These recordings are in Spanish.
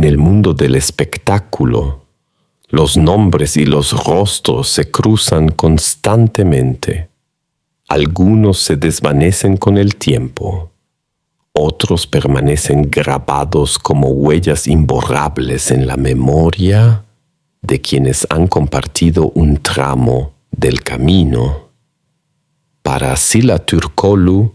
En el mundo del espectáculo, los nombres y los rostros se cruzan constantemente. Algunos se desvanecen con el tiempo, otros permanecen grabados como huellas imborrables en la memoria de quienes han compartido un tramo del camino. Para Sila Türkoğlu,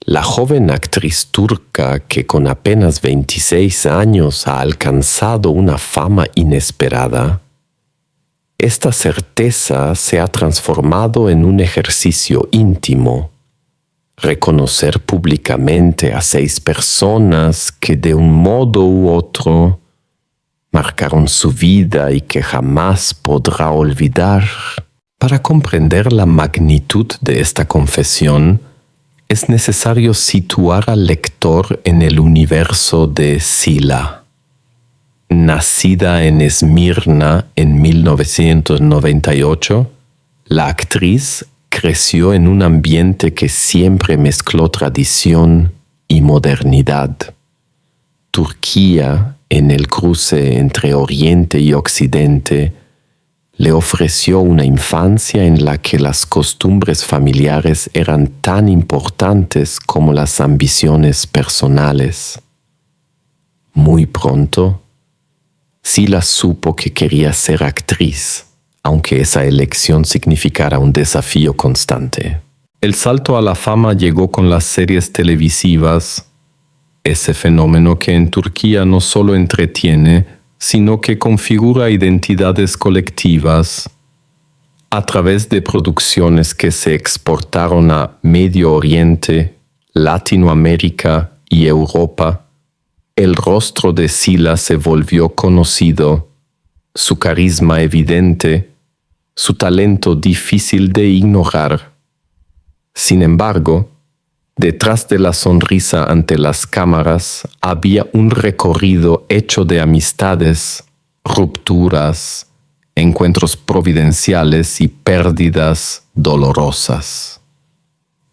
la joven actriz turca que con apenas 26 años ha alcanzado una fama inesperada, esta certeza se ha transformado en un ejercicio íntimo. Reconocer públicamente a 6 personas que de un modo u otro marcaron su vida y que jamás podrá olvidar. Para comprender la magnitud de esta confesión, es necesario situar al lector en el universo de Sila. Nacida en Esmirna en 1998, la actriz creció en un ambiente que siempre mezcló tradición y modernidad. Turquía, en el cruce entre Oriente y Occidente, le ofreció una infancia en la que las costumbres familiares eran tan importantes como las ambiciones personales. Muy pronto, Sila supo que quería ser actriz, aunque esa elección significara un desafío constante. El salto a la fama llegó con las series televisivas, ese fenómeno que en Turquía no solo entretiene, sino que configura identidades colectivas. A través de producciones que se exportaron a Medio Oriente, Latinoamérica y Europa, el rostro de Sila se volvió conocido, su carisma evidente, su talento difícil de ignorar. Sin embargo, detrás de la sonrisa ante las cámaras había un recorrido hecho de amistades, rupturas, encuentros providenciales y pérdidas dolorosas.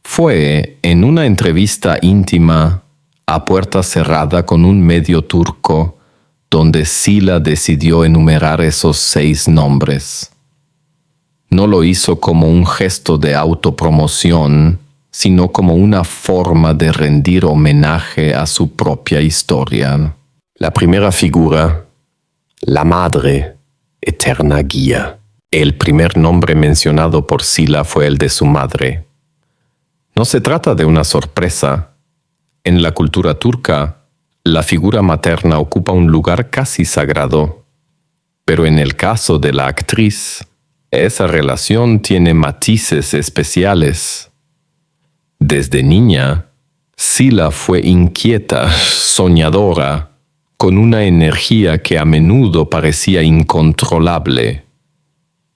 Fue en una entrevista íntima, a puerta cerrada con un medio turco, donde Sila decidió enumerar esos 6 nombres. No lo hizo como un gesto de autopromoción, sino como una forma de rendir homenaje a su propia historia. La primera figura, la madre, eterna guía. El primer nombre mencionado por Sila fue el de su madre. No se trata de una sorpresa. En la cultura turca, la figura materna ocupa un lugar casi sagrado. Pero en el caso de la actriz, esa relación tiene matices especiales. Desde niña, Sila fue inquieta, soñadora, con una energía que a menudo parecía incontrolable.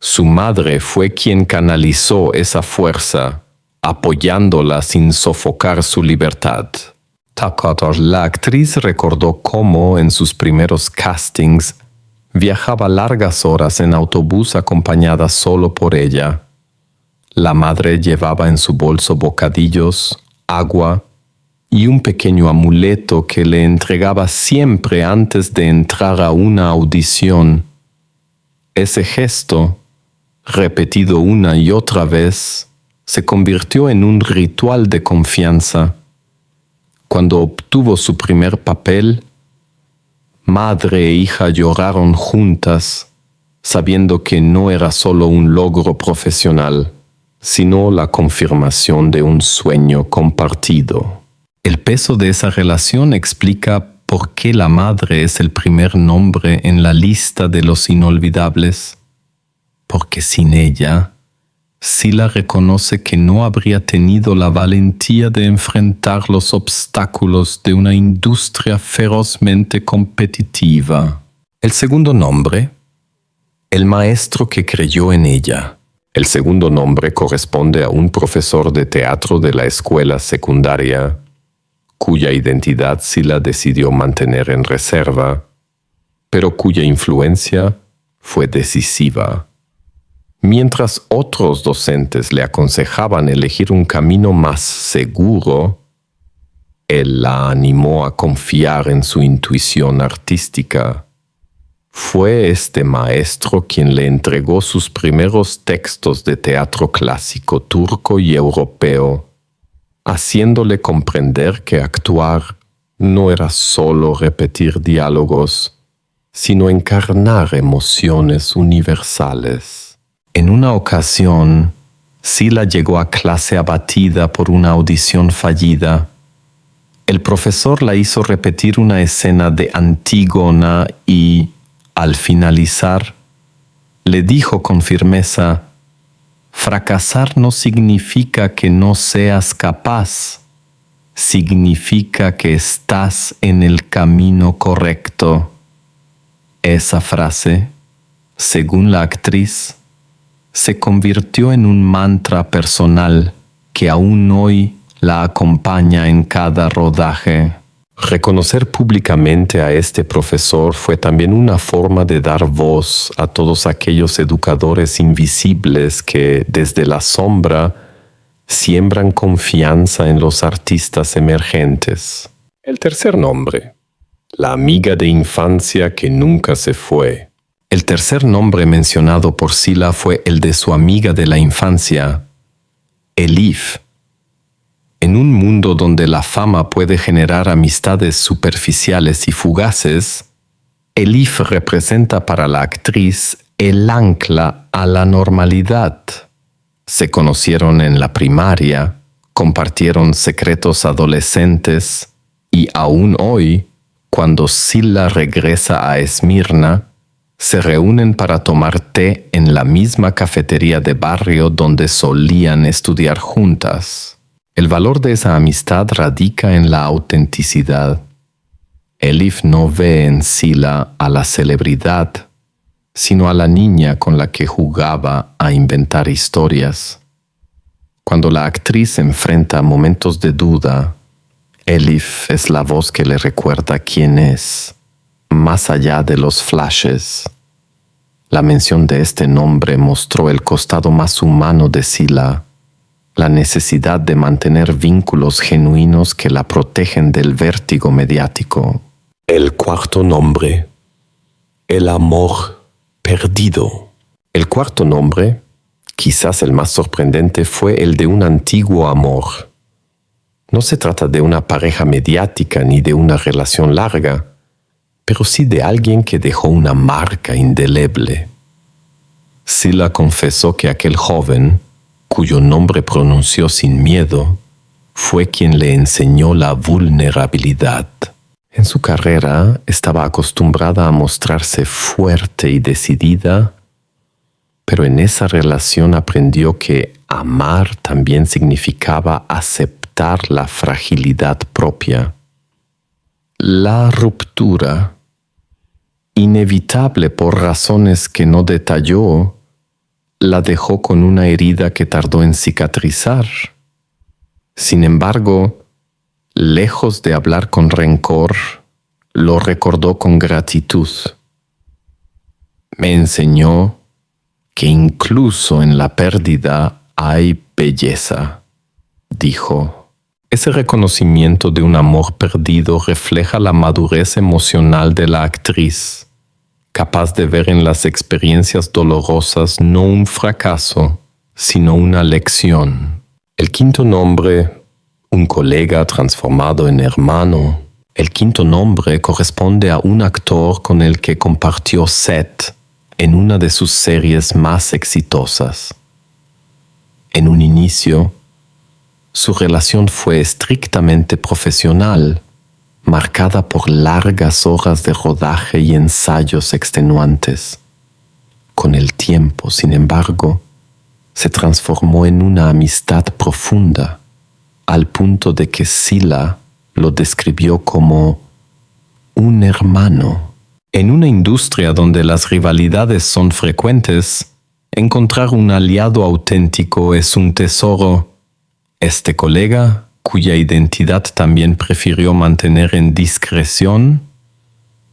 Su madre fue quien canalizó esa fuerza, apoyándola sin sofocar su libertad. La actriz recordó cómo en sus primeros castings viajaba largas horas en autobús acompañada solo por ella. La madre llevaba en su bolso bocadillos, agua y un pequeño amuleto que le entregaba siempre antes de entrar a una audición. Ese gesto, repetido una y otra vez, se convirtió en un ritual de confianza. Cuando obtuvo su primer papel, madre e hija lloraron juntas, sabiendo que no era solo un logro profesional, sino la confirmación de un sueño compartido. El peso de esa relación explica por qué la madre es el primer nombre en la lista de los inolvidables, porque sin ella, Sila reconoce que no habría tenido la valentía de enfrentar los obstáculos de una industria ferozmente competitiva. El segundo nombre, el maestro que creyó en ella. El segundo nombre corresponde a un profesor de teatro de la escuela secundaria, cuya identidad Sila decidió mantener en reserva, pero cuya influencia fue decisiva. Mientras otros docentes le aconsejaban elegir un camino más seguro, Él la animó a confiar en su intuición artística. Fue este maestro quien le entregó sus primeros textos de teatro clásico turco y europeo, haciéndole comprender que actuar no era solo repetir diálogos, sino encarnar emociones universales. En una ocasión, Sila llegó a clase abatida por una audición fallida. El profesor la hizo repetir una escena de Antígona y, al finalizar, le dijo con firmeza: «Fracasar no significa que no seas capaz, significa que estás en el camino correcto». Esa frase, según la actriz, se convirtió en un mantra personal que aún hoy la acompaña en cada rodaje. Reconocer públicamente a este profesor fue también una forma de dar voz a todos aquellos educadores invisibles que, desde la sombra, siembran confianza en los artistas emergentes. El tercer nombre: la amiga de infancia que nunca se fue. El tercer nombre mencionado por Sila fue el de su amiga de la infancia, Elif. En un mundo donde la fama puede generar amistades superficiales y fugaces, Elif representa para la actriz el ancla a la normalidad. Se conocieron en la primaria, compartieron secretos adolescentes y aún hoy, cuando Sila regresa a Esmirna, se reúnen para tomar té en la misma cafetería de barrio donde solían estudiar juntas. El valor de esa amistad radica en la autenticidad. Elif no ve en Sila a la celebridad, sino a la niña con la que jugaba a inventar historias. Cuando la actriz enfrenta momentos de duda, Elif es la voz que le recuerda quién es, más allá de los flashes. La mención de este nombre mostró el costado más humano de Sila, la necesidad de mantener vínculos genuinos que la protegen del vértigo mediático. El cuarto nombre: el amor perdido. El cuarto nombre, quizás el más sorprendente, fue el de un antiguo amor. No se trata de una pareja mediática ni de una relación larga, pero sí de alguien que dejó una marca indeleble. Sila confesó que aquel joven, cuyo nombre pronunció sin miedo, fue quien le enseñó la vulnerabilidad. En su carrera estaba acostumbrada a mostrarse fuerte y decidida, pero en esa relación aprendió que amar también significaba aceptar la fragilidad propia. La ruptura, inevitable por razones que no detalló, la dejó con una herida que tardó en cicatrizar. Sin embargo, lejos de hablar con rencor, lo recordó con gratitud. Me enseñó que incluso en la pérdida hay belleza, dijo. Ese reconocimiento de un amor perdido refleja la madurez emocional de la actriz, capaz de ver en las experiencias dolorosas no un fracaso, sino una lección. El quinto nombre: un colega transformado en hermano. El quinto nombre corresponde a un actor con el que compartió set en una de sus series más exitosas. En un inicio, su relación fue estrictamente profesional, marcada por largas horas de rodaje y ensayos extenuantes. Con el tiempo, sin embargo, se transformó en una amistad profunda, al punto de que Sila lo describió como un hermano. En una industria donde las rivalidades son frecuentes, encontrar un aliado auténtico es un tesoro. Este colega, cuya identidad también prefirió mantener en discreción,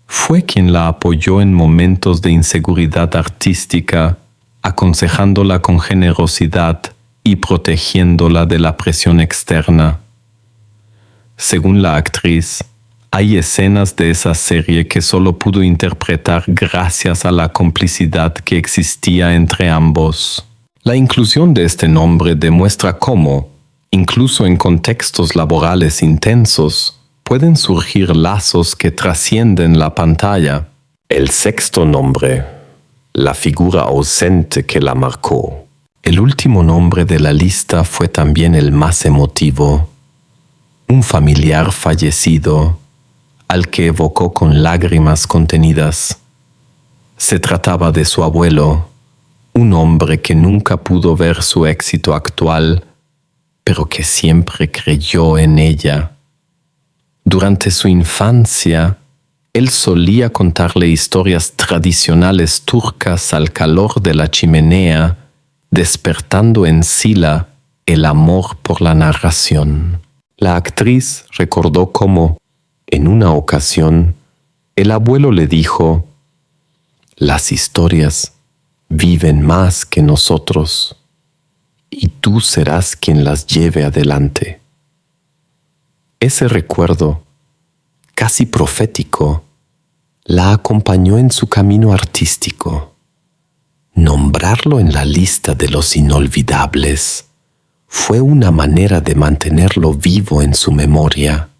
fue quien la apoyó en momentos de inseguridad artística, aconsejándola con generosidad y protegiéndola de la presión externa. Según la actriz, hay escenas de esa serie que solo pudo interpretar gracias a la complicidad que existía entre ambos. La inclusión de este nombre demuestra cómo, incluso en contextos laborales intensos, pueden surgir lazos que trascienden la pantalla. El sexto nombre, la figura ausente que la marcó. El último nombre de la lista fue también el más emotivo. Un familiar fallecido, al que evocó con lágrimas contenidas. Se trataba de su abuelo, un hombre que nunca pudo ver su éxito actual, pero que siempre creyó en ella. Durante su infancia, él solía contarle historias tradicionales turcas al calor de la chimenea, despertando en Sila el amor por la narración. La actriz recordó cómo, en una ocasión, el abuelo le dijo: «Las historias viven más que nosotros, y tú serás quien las lleve adelante». Ese recuerdo, casi profético, la acompañó en su camino artístico. Nombrarlo en la lista de los inolvidables fue una manera de mantenerlo vivo en su memoria,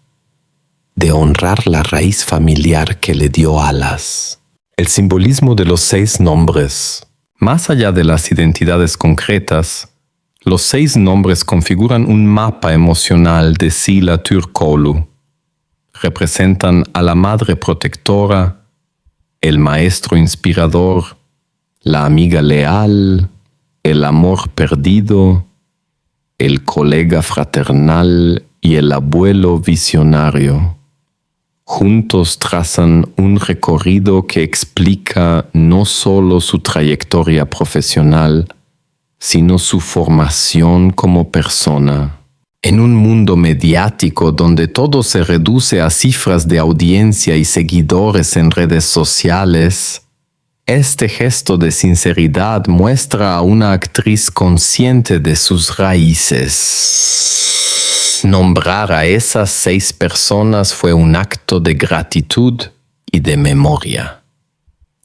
de honrar la raíz familiar que le dio alas. El simbolismo de los 6 nombres. Más allá de las identidades concretas, los 6 nombres configuran un mapa emocional de Sila Türkoğlu. Representan a la madre protectora, el maestro inspirador, la amiga leal, el amor perdido, el colega fraternal y el abuelo visionario. Juntos trazan un recorrido que explica no solo su trayectoria profesional, sino su formación como persona. En un mundo mediático donde todo se reduce a cifras de audiencia y seguidores en redes sociales, este gesto de sinceridad muestra a una actriz consciente de sus raíces. Nombrar a esas 6 personas fue un acto de gratitud y de memoria.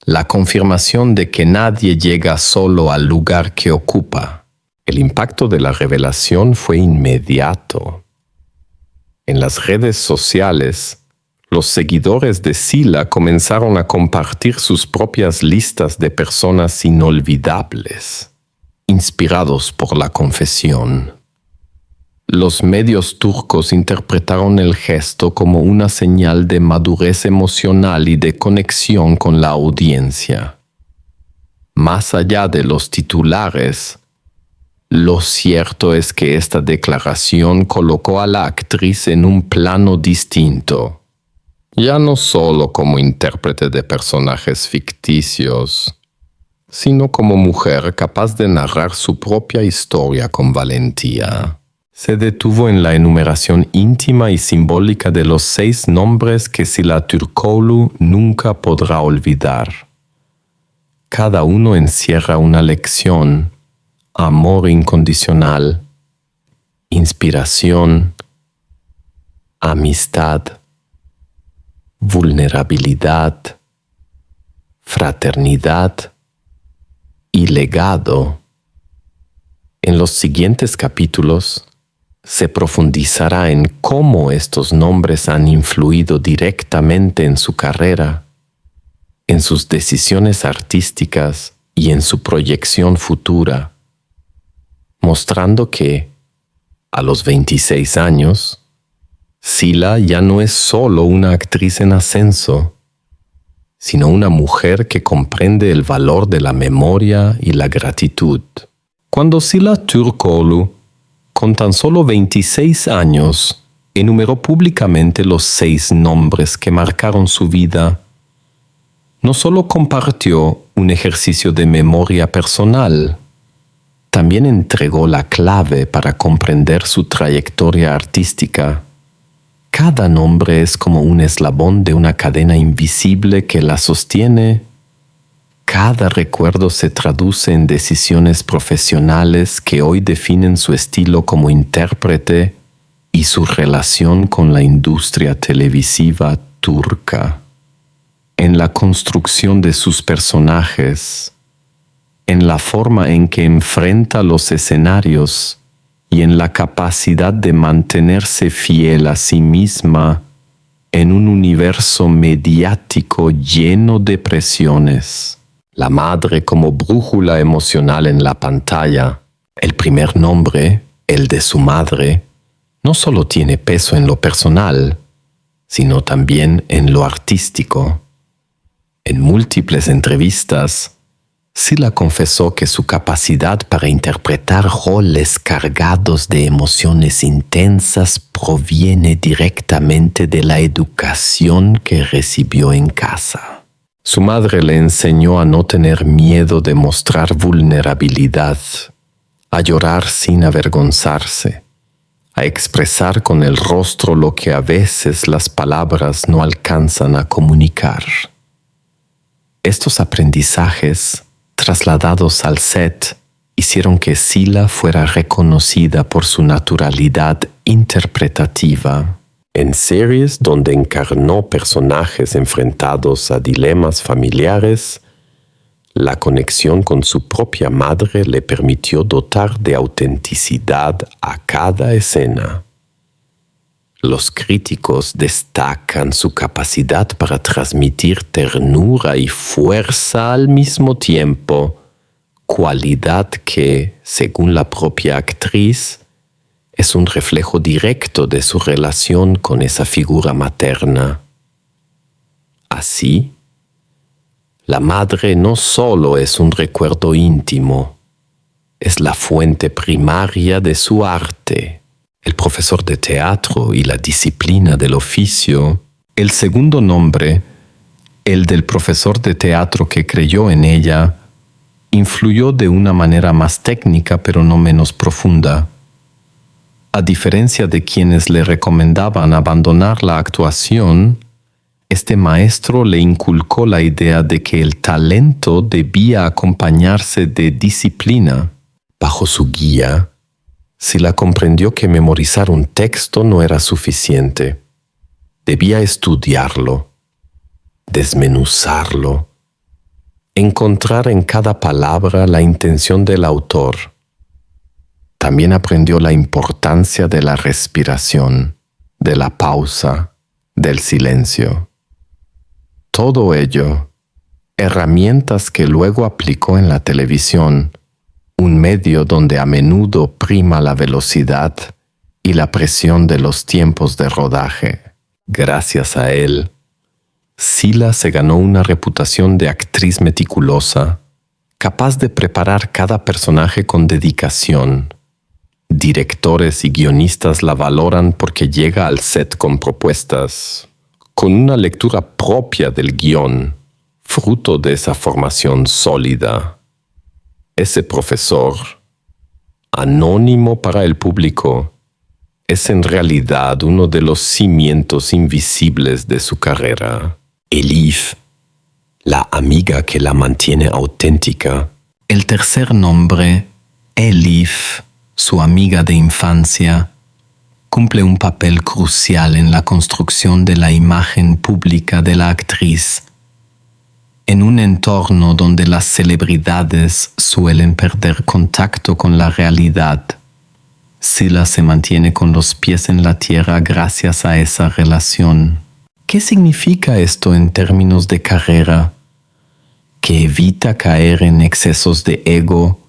La confirmación de que nadie llega solo al lugar que ocupa. El impacto de la revelación fue inmediato. En las redes sociales, los seguidores de Sila comenzaron a compartir sus propias listas de personas inolvidables, inspirados por la confesión. Los medios turcos interpretaron el gesto como una señal de madurez emocional y de conexión con la audiencia. Más allá de los titulares, lo cierto es que esta declaración colocó a la actriz en un plano distinto, ya no solo como intérprete de personajes ficticios, sino como mujer capaz de narrar su propia historia con valentía. Se detuvo en la enumeración íntima y simbólica de los 6 nombres que Sila Türkoğlu nunca podrá olvidar. Cada uno encierra una lección: amor incondicional, inspiración, amistad, vulnerabilidad, fraternidad y legado. En los siguientes capítulos se profundizará en cómo estos nombres han influido directamente en su carrera, en sus decisiones artísticas y en su proyección futura, mostrando que, a los 26 años, Sila ya no es solo una actriz en ascenso, sino una mujer que comprende el valor de la memoria y la gratitud. Cuando Sila Türkoğlu, con tan solo 26 años, enumeró públicamente los 6 nombres que marcaron su vida, no solo compartió un ejercicio de memoria personal, también entregó la clave para comprender su trayectoria artística. Cada nombre es como un eslabón de una cadena invisible que la sostiene. Cada recuerdo se traduce en decisiones profesionales que hoy definen su estilo como intérprete y su relación con la industria televisiva turca, en la construcción de sus personajes, en la forma en que enfrenta los escenarios y en la capacidad de mantenerse fiel a sí misma en un universo mediático lleno de presiones. La madre como brújula emocional en la pantalla. El primer nombre, el de su madre, no solo tiene peso en lo personal, sino también en lo artístico. En múltiples entrevistas, Sila confesó que su capacidad para interpretar roles cargados de emociones intensas proviene directamente de la educación que recibió en casa. Su madre le enseñó a no tener miedo de mostrar vulnerabilidad, a llorar sin avergonzarse, a expresar con el rostro lo que a veces las palabras no alcanzan a comunicar. Estos aprendizajes, trasladados al set, hicieron que Sila fuera reconocida por su naturalidad interpretativa. En series donde encarnó personajes enfrentados a dilemas familiares, la conexión con su propia madre le permitió dotar de autenticidad a cada escena. Los críticos destacan su capacidad para transmitir ternura y fuerza al mismo tiempo, cualidad que, según la propia actriz, es un reflejo directo de su relación con esa figura materna. Así, la madre no solo es un recuerdo íntimo, es la fuente primaria de su arte, el profesor de teatro y la disciplina del oficio. El segundo nombre, el del profesor de teatro que creyó en ella, influyó de una manera más técnica pero no menos profunda. A diferencia de quienes le recomendaban abandonar la actuación, este maestro le inculcó la idea de que el talento debía acompañarse de disciplina. Bajo su guía, Sila comprendió que memorizar un texto no era suficiente. Debía estudiarlo, desmenuzarlo, encontrar en cada palabra la intención del autor. También aprendió la importancia de la respiración, de la pausa, del silencio. Todo ello, herramientas que luego aplicó en la televisión, un medio donde a menudo prima la velocidad y la presión de los tiempos de rodaje. Gracias a él, Sila se ganó una reputación de actriz meticulosa, capaz de preparar cada personaje con dedicación. Directores y guionistas la valoran porque llega al set con propuestas, con una lectura propia del guión, fruto de esa formación sólida. Ese profesor, anónimo para el público, es en realidad uno de los cimientos invisibles de su carrera. Elif, la amiga que la mantiene auténtica. El tercer nombre, Elif, su amiga de infancia, cumple un papel crucial en la construcción de la imagen pública de la actriz. En un entorno donde las celebridades suelen perder contacto con la realidad, Sila se mantiene con los pies en la tierra gracias a esa relación. ¿Qué significa esto en términos de carrera? Que evita caer en excesos de ego,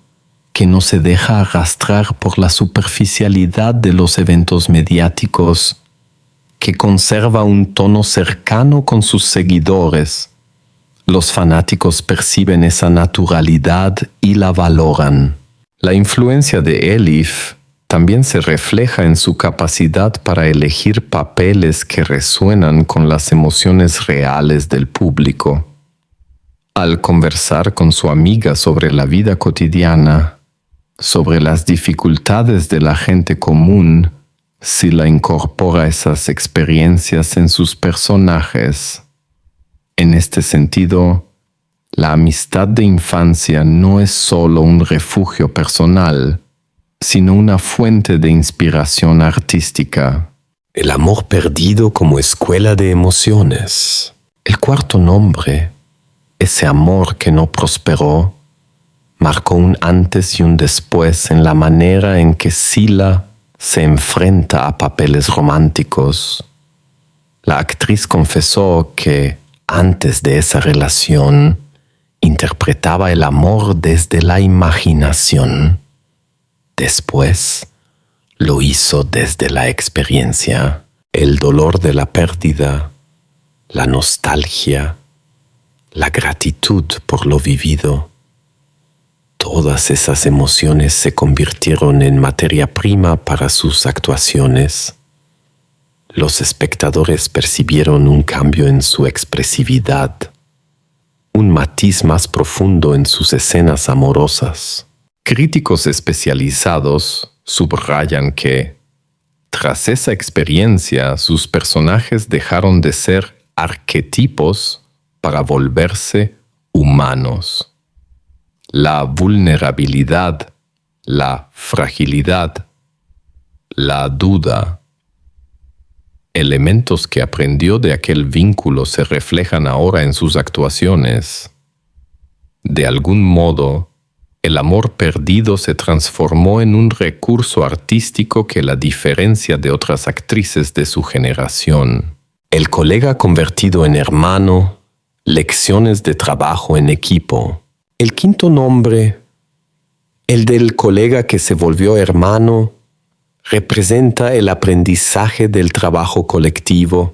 que no se deja arrastrar por la superficialidad de los eventos mediáticos, que conserva un tono cercano con sus seguidores. Los fanáticos perciben esa naturalidad y la valoran. La influencia de Elif también se refleja en su capacidad para elegir papeles que resuenan con las emociones reales del público. Al conversar con su amiga sobre la vida cotidiana, sobre las dificultades de la gente común, Sila incorpora esas experiencias en sus personajes. En este sentido, la amistad de infancia no es solo un refugio personal, sino una fuente de inspiración artística. El amor perdido como escuela de emociones. El cuarto nombre, ese amor que no prosperó, marcó un antes y un después en la manera en que Sila se enfrenta a papeles románticos. La actriz confesó que antes de esa relación interpretaba el amor desde la imaginación. Después lo hizo desde la experiencia, el dolor de la pérdida, la nostalgia, la gratitud por lo vivido. Todas esas emociones se convirtieron en materia prima para sus actuaciones. Los espectadores percibieron un cambio en su expresividad, un matiz más profundo en sus escenas amorosas. Críticos especializados subrayan que, tras esa experiencia, sus personajes dejaron de ser arquetipos para volverse humanos. La vulnerabilidad, la fragilidad, la duda, elementos que aprendió de aquel vínculo se reflejan ahora en sus actuaciones. De algún modo, el amor perdido se transformó en un recurso artístico que la diferencia de otras actrices de su generación. El colega convertido en hermano, lecciones de trabajo en equipo. El quinto nombre, el del colega que se volvió hermano, representa el aprendizaje del trabajo colectivo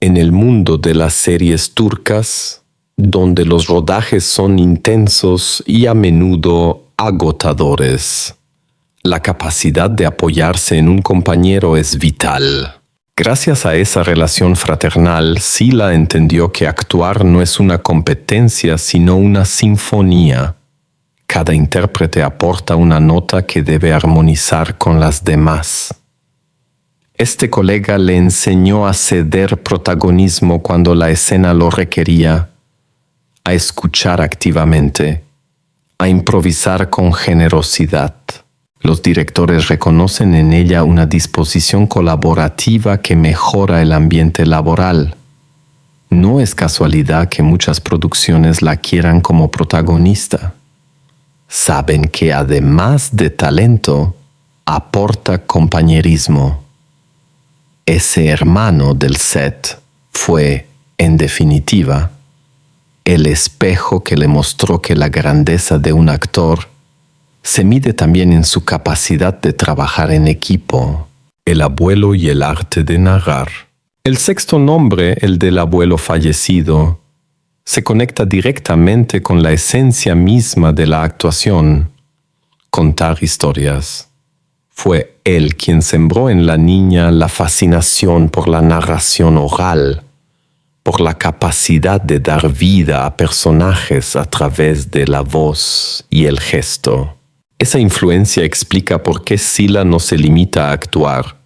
en el mundo de las series turcas, donde los rodajes son intensos y a menudo agotadores. La capacidad de apoyarse en un compañero es vital. Gracias a esa relación fraternal, Sila entendió que actuar no es una competencia, sino una sinfonía. Cada intérprete aporta una nota que debe armonizar con las demás. Este colega le enseñó a ceder protagonismo cuando la escena lo requería, a escuchar activamente, a improvisar con generosidad. Los directores reconocen en ella una disposición colaborativa que mejora el ambiente laboral. No es casualidad que muchas producciones la quieran como protagonista. Saben que además de talento, aporta compañerismo. Ese hermano del set fue, en definitiva, el espejo que le mostró que la grandeza de un actor se mide también en su capacidad de trabajar en equipo. El abuelo y el arte de narrar. El sexto nombre, el del abuelo fallecido, se conecta directamente con la esencia misma de la actuación, contar historias. Fue él quien sembró en la niña la fascinación por la narración oral, por la capacidad de dar vida a personajes a través de la voz y el gesto. Esa influencia explica por qué Sila no se limita a actuar,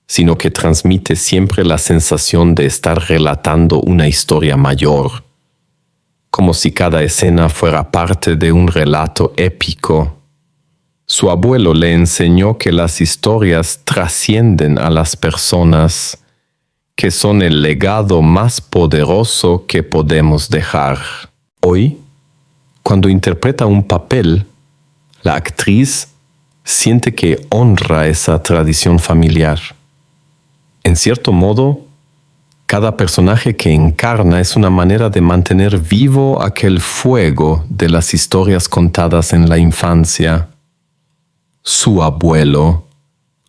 sino que transmite siempre la sensación de estar relatando una historia mayor, como si cada escena fuera parte de un relato épico. Su abuelo le enseñó que las historias trascienden a las personas, que son el legado más poderoso que podemos dejar. Hoy, cuando interpreta un papel, la actriz siente que honra esa tradición familiar. En cierto modo, cada personaje que encarna es una manera de mantener vivo aquel fuego de las historias contadas en la infancia. Su abuelo,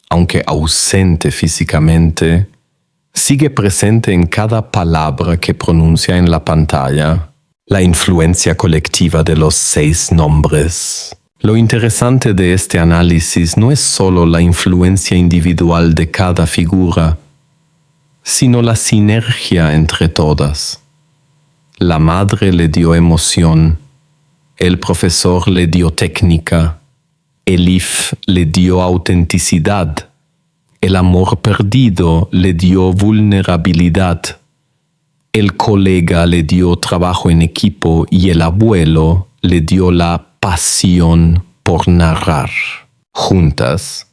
aunque ausente físicamente, sigue presente en cada palabra que pronuncia en la pantalla. La influencia colectiva de los 6 nombres. Lo interesante de este análisis no es solo la influencia individual de cada figura, sino la sinergia entre todas. La madre le dio emoción, el profesor le dio técnica, Elif le dio autenticidad, el amor perdido le dio vulnerabilidad, el colega le dio trabajo en equipo y el abuelo le dio la pasión por narrar. Juntas,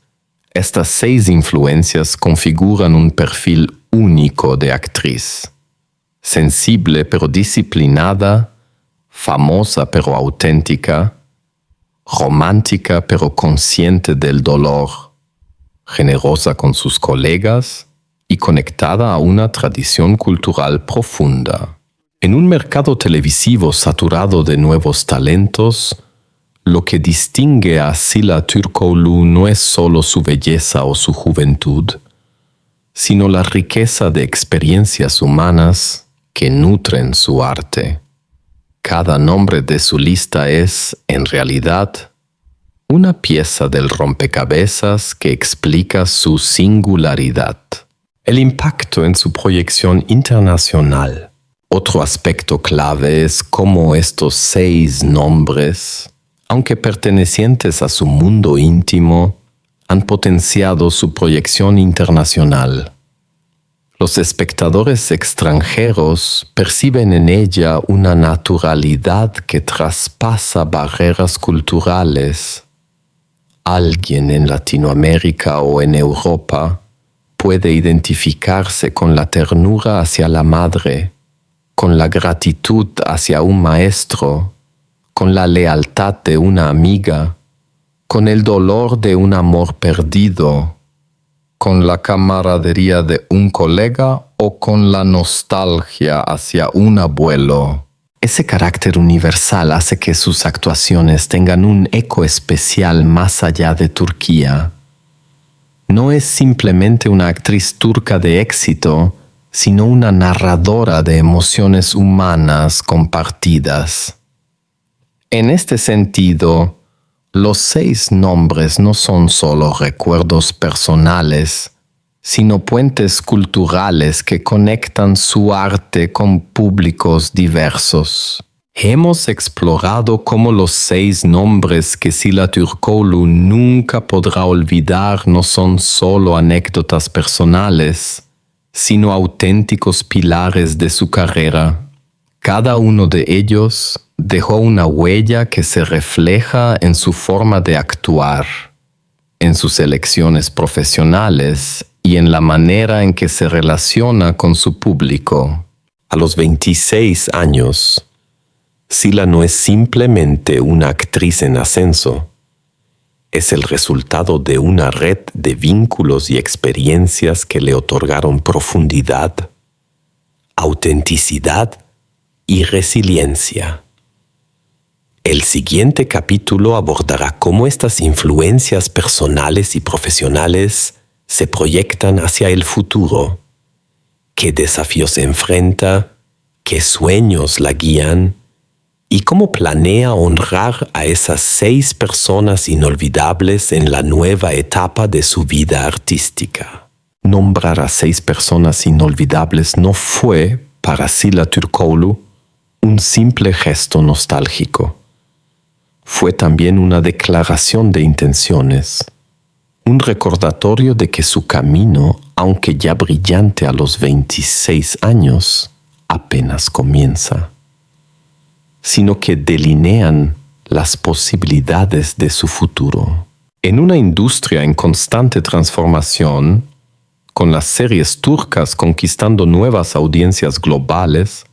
estas 6 influencias configuran un perfil único de actriz. Sensible pero disciplinada, famosa pero auténtica, romántica pero consciente del dolor, generosa con sus colegas y conectada a una tradición cultural profunda. En un mercado televisivo saturado de nuevos talentos, lo que distingue a Sila Türkoğlu no es solo su belleza o su juventud, sino la riqueza de experiencias humanas que nutren su arte. Cada nombre de su lista es, en realidad, una pieza del rompecabezas que explica su singularidad. El impacto en su proyección internacional. Otro aspecto clave es cómo estos 6 nombres, aunque pertenecientes a su mundo íntimo, han potenciado su proyección internacional. Los espectadores extranjeros perciben en ella una naturalidad que traspasa barreras culturales. Alguien en Latinoamérica o en Europa puede identificarse con la ternura hacia la madre, con la gratitud hacia un maestro, con la lealtad de una amiga, con el dolor de un amor perdido, con la camaradería de un colega o con la nostalgia hacia un abuelo. Ese carácter universal hace que sus actuaciones tengan un eco especial más allá de Turquía. No es simplemente una actriz turca de éxito, sino una narradora de emociones humanas compartidas. En este sentido, los 6 nombres no son solo recuerdos personales, sino puentes culturales que conectan su arte con públicos diversos. Hemos explorado cómo los 6 nombres que Sila Türkoğlu nunca podrá olvidar no son solo anécdotas personales, sino auténticos pilares de su carrera. Cada uno de ellos dejó una huella que se refleja en su forma de actuar, en sus elecciones profesionales y en la manera en que se relaciona con su público. A los 26 años, Sila no es simplemente una actriz en ascenso, es el resultado de una red de vínculos y experiencias que le otorgaron profundidad, autenticidad y resiliencia. El siguiente capítulo abordará cómo estas influencias personales y profesionales se proyectan hacia el futuro, qué desafíos enfrenta, qué sueños la guían y cómo planea honrar a esas 6 personas inolvidables en la nueva etapa de su vida artística. Nombrar a 6 personas inolvidables no fue, para Sila Türkoğlu, un simple gesto nostálgico. Fue también una declaración de intenciones, un recordatorio de que su camino, aunque ya brillante a los 26 años, apenas comienza, sino que delinean las posibilidades de su futuro. En una industria en constante transformación, con las series turcas conquistando nuevas audiencias globales,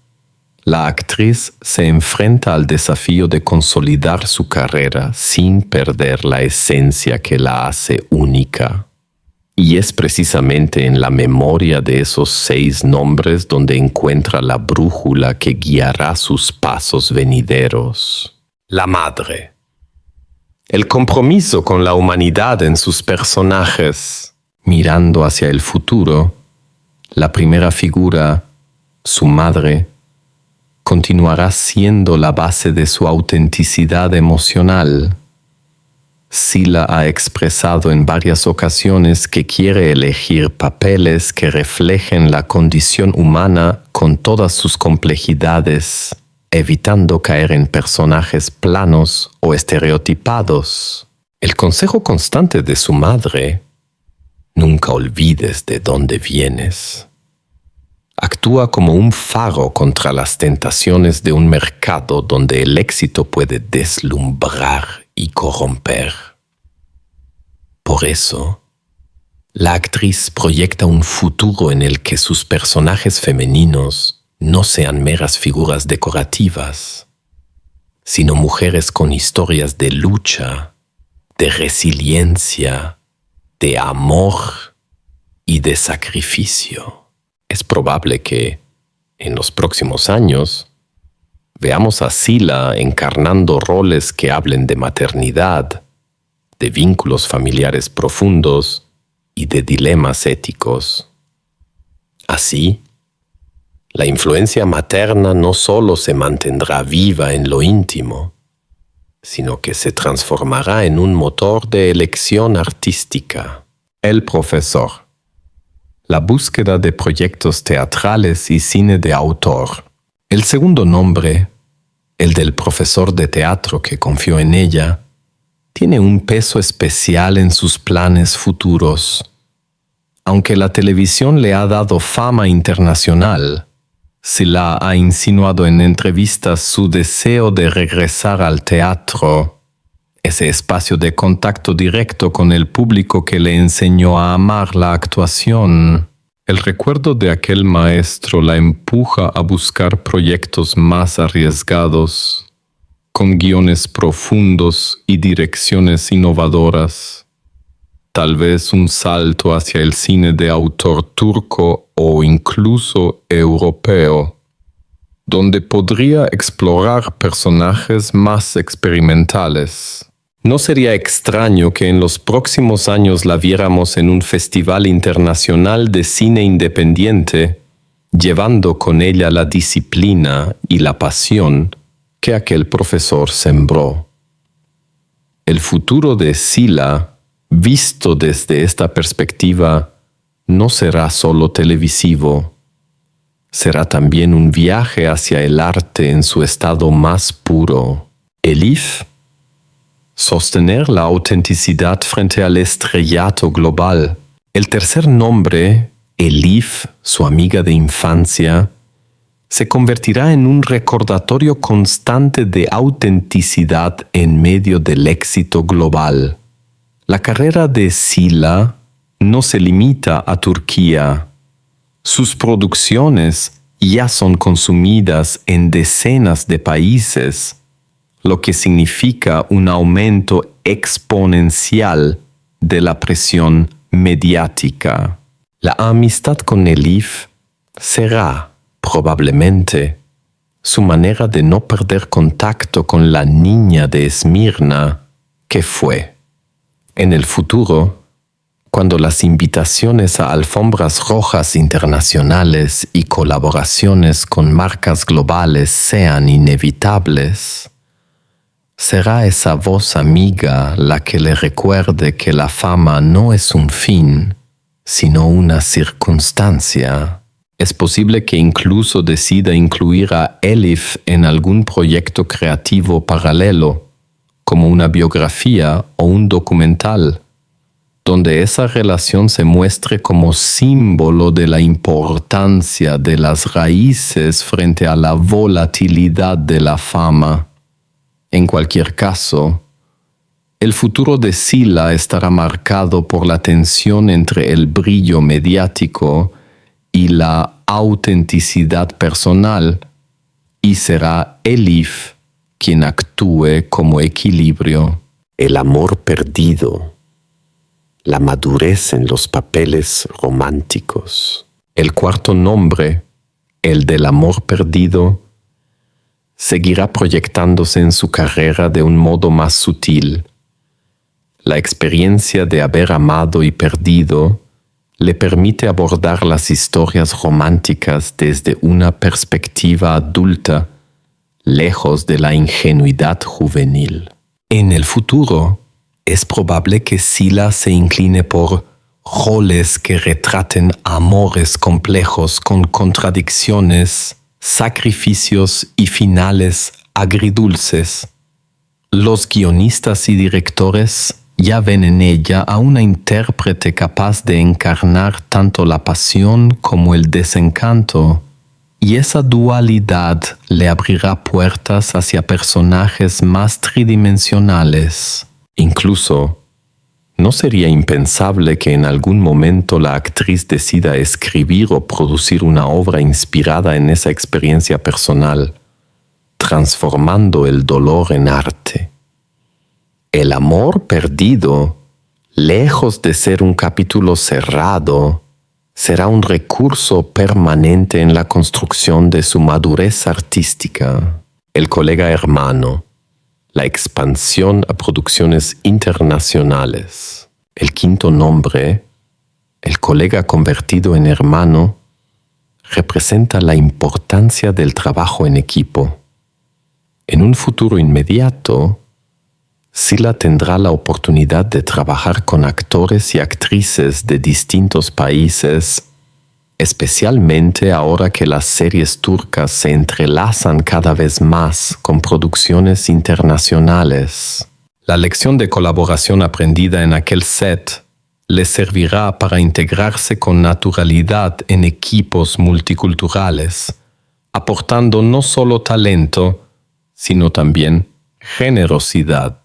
la actriz se enfrenta al desafío de consolidar su carrera sin perder la esencia que la hace única. Y es precisamente en la memoria de esos 6 nombres donde encuentra la brújula que guiará sus pasos venideros. La madre. El compromiso con la humanidad en sus personajes. Mirando hacia el futuro, la primera figura, su madre, continuará siendo la base de su autenticidad emocional. Sila ha expresado en varias ocasiones que quiere elegir papeles que reflejen la condición humana con todas sus complejidades, evitando caer en personajes planos o estereotipados. El consejo constante de su madre: nunca olvides de dónde vienes. Actúa como un faro contra las tentaciones de un mercado donde el éxito puede deslumbrar y corromper. Por eso, la actriz proyecta un futuro en el que sus personajes femeninos no sean meras figuras decorativas, sino mujeres con historias de lucha, de resiliencia, de amor y de sacrificio. Es probable que, en los próximos años, veamos a Sila encarnando roles que hablen de maternidad, de vínculos familiares profundos y de dilemas éticos. Así, la influencia materna no solo se mantendrá viva en lo íntimo, sino que se transformará en un motor de elección artística. El profesor. La búsqueda de proyectos teatrales y cine de autor. El segundo nombre, el del profesor de teatro que confió en ella, tiene un peso especial en sus planes futuros. Aunque la televisión le ha dado fama internacional, Sila ha insinuado en entrevistas su deseo de regresar al teatro, ese espacio de contacto directo con el público que le enseñó a amar la actuación. El recuerdo de aquel maestro la empuja a buscar proyectos más arriesgados, con guiones profundos y direcciones innovadoras. Tal vez un salto hacia el cine de autor turco o incluso europeo, donde podría explorar personajes más experimentales. No sería extraño que en los próximos años la viéramos en un festival internacional de cine independiente, llevando con ella la disciplina y la pasión que aquel profesor sembró. El futuro de Sila, visto desde esta perspectiva, no será solo televisivo, será también un viaje hacia el arte en su estado más puro. Elif, sostener la autenticidad frente al estrellato global. El tercer nombre, Elif, su amiga de infancia, se convertirá en un recordatorio constante de autenticidad en medio del éxito global. La carrera de Sila no se limita a Turquía. Sus producciones ya son consumidas en decenas de países, lo que significa un aumento exponencial de la presión mediática. La amistad con Elif será, probablemente, su manera de no perder contacto con la niña de Esmirna que fue. En el futuro, cuando las invitaciones a alfombras rojas internacionales y colaboraciones con marcas globales sean inevitables, será esa voz amiga la que le recuerde que la fama no es un fin, sino una circunstancia. Es posible que incluso decida incluir a Elif en algún proyecto creativo paralelo, como una biografía o un documental, donde esa relación se muestre como símbolo de la importancia de las raíces frente a la volatilidad de la fama. En cualquier caso, el futuro de Sila estará marcado por la tensión entre el brillo mediático y la autenticidad personal, y será Elif quien actúe como equilibrio. El amor perdido, la madurez en los papeles románticos. El cuarto nombre, el del amor perdido, seguirá proyectándose en su carrera de un modo más sutil. La experiencia de haber amado y perdido le permite abordar las historias románticas desde una perspectiva adulta, lejos de la ingenuidad juvenil. En el futuro, es probable que Sila se incline por roles que retraten amores complejos con contradicciones, sacrificios y finales agridulces. Los guionistas y directores ya ven en ella a una intérprete capaz de encarnar tanto la pasión como el desencanto, y esa dualidad le abrirá puertas hacia personajes más tridimensionales. Incluso, ¿No sería impensable que en algún momento la actriz decida escribir o producir una obra inspirada en esa experiencia personal, transformando el dolor en arte? El amor perdido, lejos de ser un capítulo cerrado, será un recurso permanente en la construcción de su madurez artística. El colega hermano, la expansión a producciones internacionales. El quinto nombre, el colega convertido en hermano, representa la importancia del trabajo en equipo. En un futuro inmediato, Sila tendrá la oportunidad de trabajar con actores y actrices de distintos países, especialmente ahora que las series turcas se entrelazan cada vez más con producciones internacionales. La lección de colaboración aprendida en aquel set le servirá para integrarse con naturalidad en equipos multiculturales, aportando no solo talento, sino también generosidad.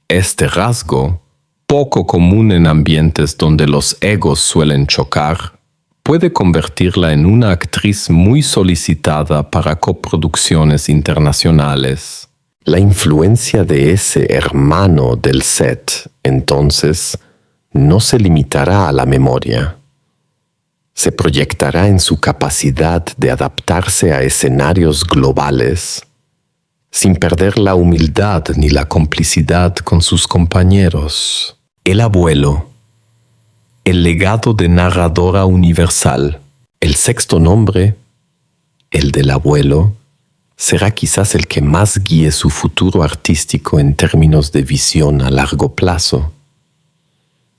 Este rasgo, poco común en ambientes donde los egos suelen chocar, puede convertirla en una actriz muy solicitada para coproducciones internacionales. La influencia de ese hermano del set, entonces, no se limitará a la memoria. Se proyectará en su capacidad de adaptarse a escenarios globales, sin perder la humildad ni la complicidad con sus compañeros. El abuelo, el legado de narradora universal. El sexto nombre, el del abuelo, será quizás el que más guíe su futuro artístico en términos de visión a largo plazo.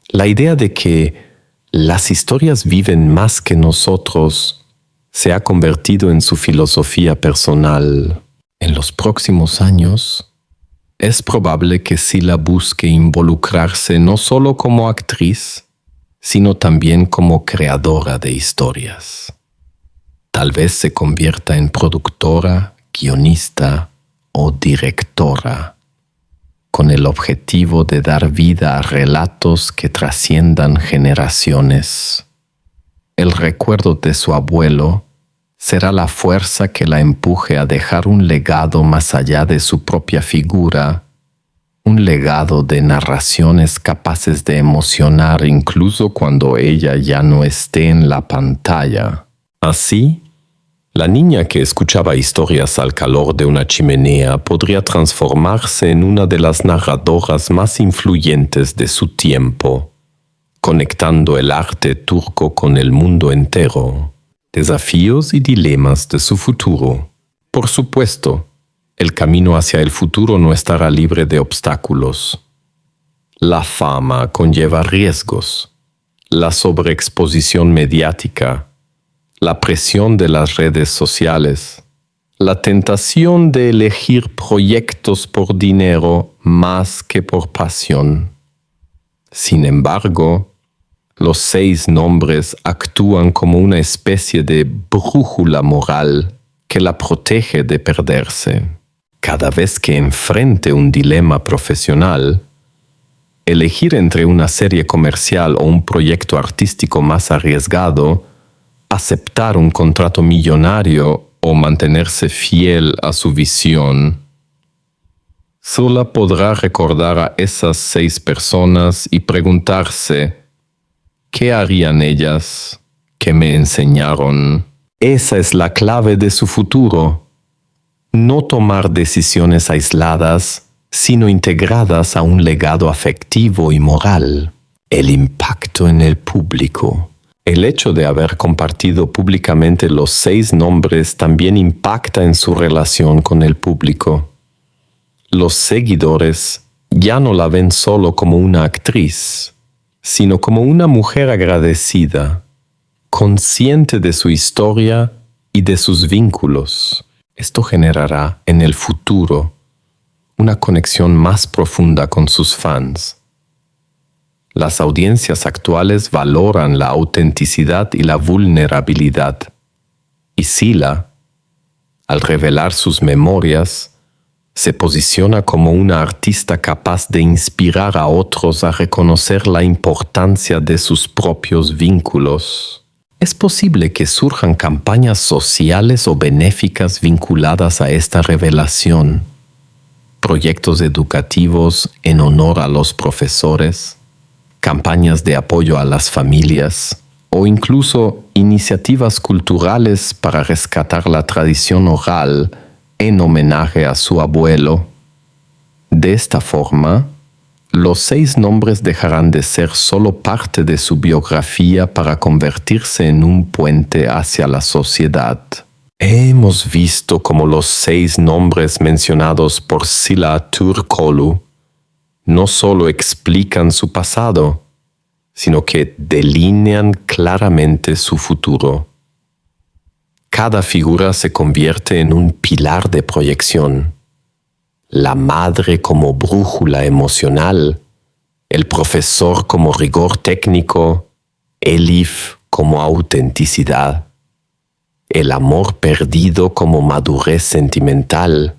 La idea de que las historias viven más que nosotros se ha convertido en su filosofía personal. En los próximos años, es probable que Sila busque involucrarse no solo como actriz, sino también como creadora de historias. Tal vez se convierta en productora, guionista o directora, con el objetivo de dar vida a relatos que trasciendan generaciones. El recuerdo de su abuelo será la fuerza que la empuje a dejar un legado más allá de su propia figura, un legado de narraciones capaces de emocionar incluso cuando ella ya no esté en la pantalla. Así, la niña que escuchaba historias al calor de una chimenea podría transformarse en una de las narradoras más influyentes de su tiempo, conectando el arte turco con el mundo entero. Desafíos y dilemas de su futuro. Por supuesto, el camino hacia el futuro no estará libre de obstáculos. La fama conlleva riesgos, la sobreexposición mediática, la presión de las redes sociales, la tentación de elegir proyectos por dinero más que por pasión. Sin embargo, los 6 nombres actúan como una especie de brújula moral que la protege de perderse. Cada vez que enfrente un dilema profesional, elegir entre una serie comercial o un proyecto artístico más arriesgado, aceptar un contrato millonario o mantenerse fiel a su visión, sola podrá recordar a esas 6 personas y preguntarse: ¿qué harían ellas? ¿Qué me enseñaron? Esa es la clave de su futuro. No tomar decisiones aisladas, sino integradas a un legado afectivo y moral. El impacto en el público. El hecho de haber compartido públicamente los 6 nombres también impacta en su relación con el público. Los seguidores ya no la ven solo como una actriz, sino como una mujer agradecida, consciente de su historia y de sus vínculos. Esto generará en el futuro una conexión más profunda con sus fans. Las audiencias actuales valoran la autenticidad y la vulnerabilidad, y Sila, al revelar sus memorias, Se posiciona como una artista capaz de inspirar a otros a reconocer la importancia de sus propios vínculos. Es posible que surjan campañas sociales o benéficas vinculadas a esta revelación, proyectos educativos en honor a los profesores, campañas de apoyo a las familias o incluso iniciativas culturales para rescatar la tradición oral en homenaje a su abuelo. De esta forma, los 6 nombres dejarán de ser solo parte de su biografía para convertirse en un puente hacia la sociedad. Hemos visto cómo los 6 nombres mencionados por Sila Turkoglu no solo explican su pasado, sino que delinean claramente su futuro. Cada figura se convierte en un pilar de proyección. La madre como brújula emocional, el profesor como rigor técnico, Elif como autenticidad, el amor perdido como madurez sentimental,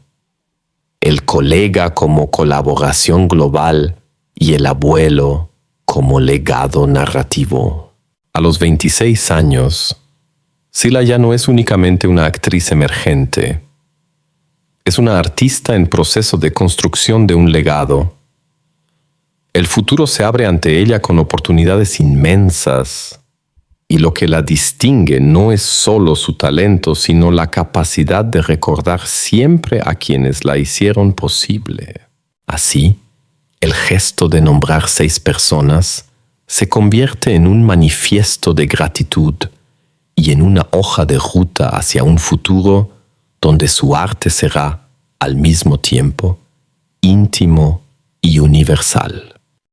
el colega como colaboración global y el abuelo como legado narrativo. A los 26 años, Sila ya no es únicamente una actriz emergente. Es una artista en proceso de construcción de un legado. El futuro se abre ante ella con oportunidades inmensas, y lo que la distingue no es solo su talento, sino la capacidad de recordar siempre a quienes la hicieron posible. Así, el gesto de nombrar 6 personas se convierte en un manifiesto de gratitud y en una hoja de ruta hacia un futuro donde su arte será, al mismo tiempo, íntimo y universal.